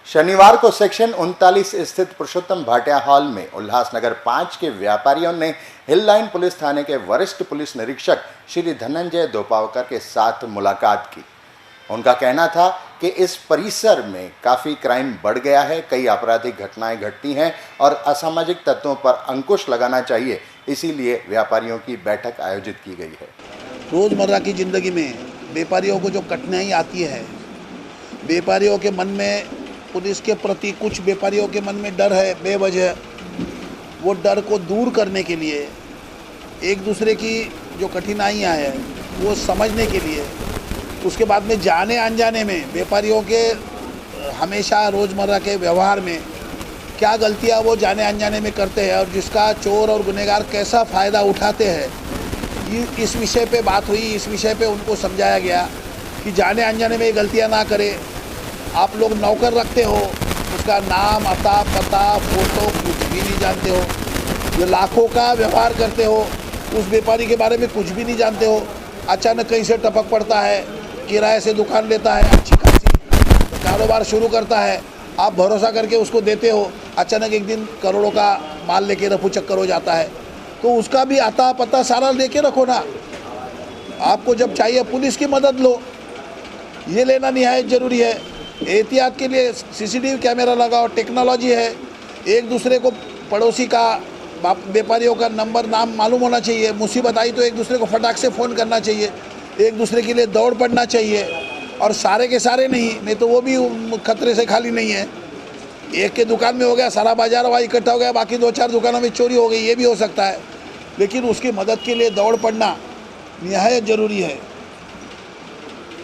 शनिवार को सेक्शन 39 स्थित पुरुषोत्तम भाटिया हॉल में उल्लासनगर 5 के व्यापारियों ने हिल लाइन पुलिस थाने के वरिष्ठ पुलिस निरीक्षक श्री धनंजय दोपावकर के साथ मुलाकात की। उनका कहना था कि इस परिसर में काफ़ी क्राइम बढ़ गया है, कई आपराधिक घटनाएं घटती हैं और असामाजिक तत्वों पर अंकुश लगाना चाहिए, इसीलिए व्यापारियों की बैठक आयोजित की गई है। रोज़मर्रा की ज़िंदगी में व्यापारियों को जो कठिनाई आती है, व्यापारियों के मन में पुलिस के प्रति कुछ व्यापारियों के मन में डर है बेवजह, वो डर को दूर करने के लिए एक दूसरे की जो कठिनाइयाँ हैं वो समझने के लिए, उसके बाद में जाने अनजाने में व्यापारियों के हमेशा रोज़मर्रा के व्यवहार में क्या गलतियाँ वो जाने अनजाने में करते हैं और जिसका चोर और गुनहगार कैसा फ़ायदा उठाते हैं, इस विषय पे बात हुई। इस विषय पे उनको समझाया गया कि जाने अनजाने में ये गलतियाँ ना करें। आप लोग नौकर रखते हो, उसका नाम, अता, पता, फ़ोटो कुछ भी नहीं जानते हो, जो लाखों का व्यवहार करते हो, उस व्यापारी के बारे में कुछ भी नहीं जानते हो। अचानक कहीं से टपक पड़ता है, किराए से दुकान लेता है, अच्छी खासी कारोबार शुरू करता है, आप भरोसा करके उसको देते हो, अचानक एक दिन करोड़ों का माल लेके रफू चक्कर हो जाता है, तो उसका भी अता पता सारा लेके रखो ना। आपको जब चाहिए पुलिस की मदद लो, ये लेना निहायत ज़रूरी है। एहतियात के लिए सीसीटीवी कैमरा लगाओ, टेक्नोलॉजी है। एक दूसरे को पड़ोसी का, व्यापारियों का नंबर नाम मालूम होना चाहिए। मुसीबत आई तो एक दूसरे को फटाक से फ़ोन करना चाहिए, एक दूसरे के लिए दौड़ पड़ना चाहिए। और सारे के सारे नहीं तो वो भी खतरे से खाली नहीं है। एक के दुकान में हो गया, सारा बाजार वहाँ इकट्ठा हो गया, बाकी 2-4 दुकानों में चोरी हो गई, ये भी हो सकता है। लेकिन उसकी मदद के लिए दौड़ पड़ना निहायत ज़रूरी है।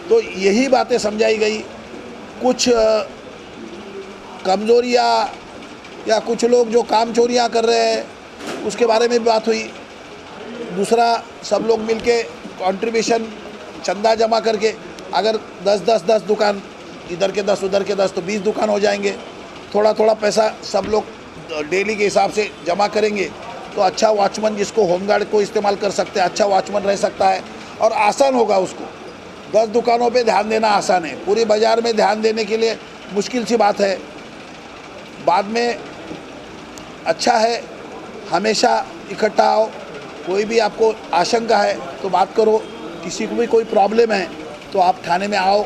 तो यही बातें समझाई गई। कुछ कमज़ोरियाँ या कुछ लोग जो काम चोरियाँ कर रहे हैं उसके बारे में भी बात हुई। दूसरा, सब लोग मिलके कंट्रीब्यूशन चंदा जमा करके अगर 10 दुकान, इधर के 10 उधर के 10 तो 20 दुकान हो जाएंगे। थोड़ा थोड़ा पैसा सब लोग डेली के हिसाब से जमा करेंगे तो अच्छा वॉचमैन, जिसको होमगार्ड को इस्तेमाल कर सकते हैं, अच्छा वॉचमैन रह सकता है और आसान होगा उसको। 10 दुकानों पे ध्यान देना आसान है, पूरी बाज़ार में ध्यान देने के लिए मुश्किल सी बात है। बाद में अच्छा है, हमेशा इकट्ठा आओ। कोई भी आपको आशंका है तो बात करो, किसी को भी कोई प्रॉब्लम है तो आप थाने में आओ,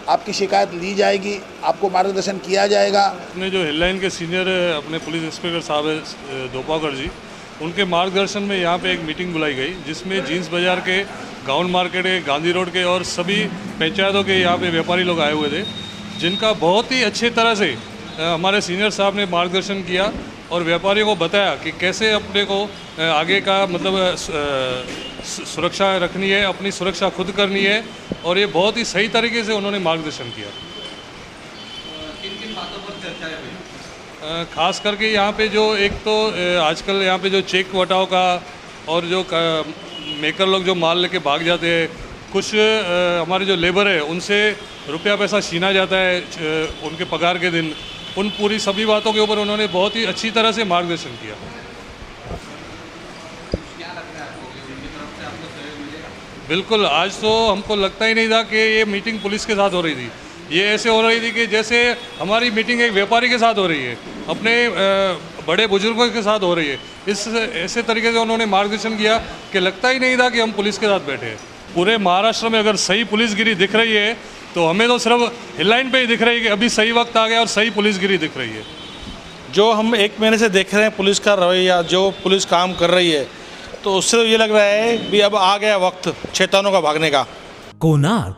आपकी शिकायत ली जाएगी, आपको मार्गदर्शन किया जाएगा। अपने जो हिल लाइन के सीनियर अपने पुलिस इंस्पेक्टर साहब है दोपावकर जी, उनके मार्गदर्शन में यहाँ पे एक मीटिंग बुलाई गई जिसमें जीन्स बाज़ार के, गाउन मार्केट के, गांधी रोड के और सभी पंचायतों के यहाँ पे व्यापारी लोग आए हुए थे, जिनका बहुत ही अच्छी तरह से हमारे सीनियर साहब ने मार्गदर्शन किया और व्यापारियों को बताया कि कैसे अपने को आगे का मतलब सुरक्षा रखनी है, अपनी सुरक्षा खुद करनी है, और ये बहुत ही सही तरीके से उन्होंने मार्गदर्शन किया। किन किन बातों पर चर्चा हुई? खास करके यहाँ पे जो एक तो आजकल यहाँ पे जो चेक वटाव का और जो मेकर लोग जो माल लेके भाग जाते हैं, कुछ हमारे जो लेबर है उनसे रुपया पैसा छीना जाता है उनके पगार के दिन, उन पूरी सभी बातों के ऊपर उन्होंने बहुत ही अच्छी तरह से मार्गदर्शन किया। क्या लगता है आपको कि उनकी तरफ से आपको सहयोग मिलेगा? बिल्कुल, आज तो हमको लगता ही नहीं था कि ये मीटिंग पुलिस के साथ हो रही थी। ये ऐसे हो रही थी कि जैसे हमारी मीटिंग एक व्यापारी के साथ हो रही है, अपने बड़े बुजुर्गों के साथ हो रही है। इस ऐसे तरीके से उन्होंने मार्गदर्शन किया कि लगता ही नहीं था कि हम पुलिस के साथ बैठे हैं। पूरे महाराष्ट्र में अगर सही पुलिसगिरी दिख रही है तो हमें तो सिर्फ हिल लाइन पे ही दिख रही है कि अभी सही वक्त आ गया और सही पुलिसगिरी दिख रही है। जो हम 1 महीने से देख रहे हैं पुलिस का रवैया, जो पुलिस काम कर रही है, तो उससे तो ये लग रहा है भी अब आ गया वक्त शैतानों का भागने का। कोणार्क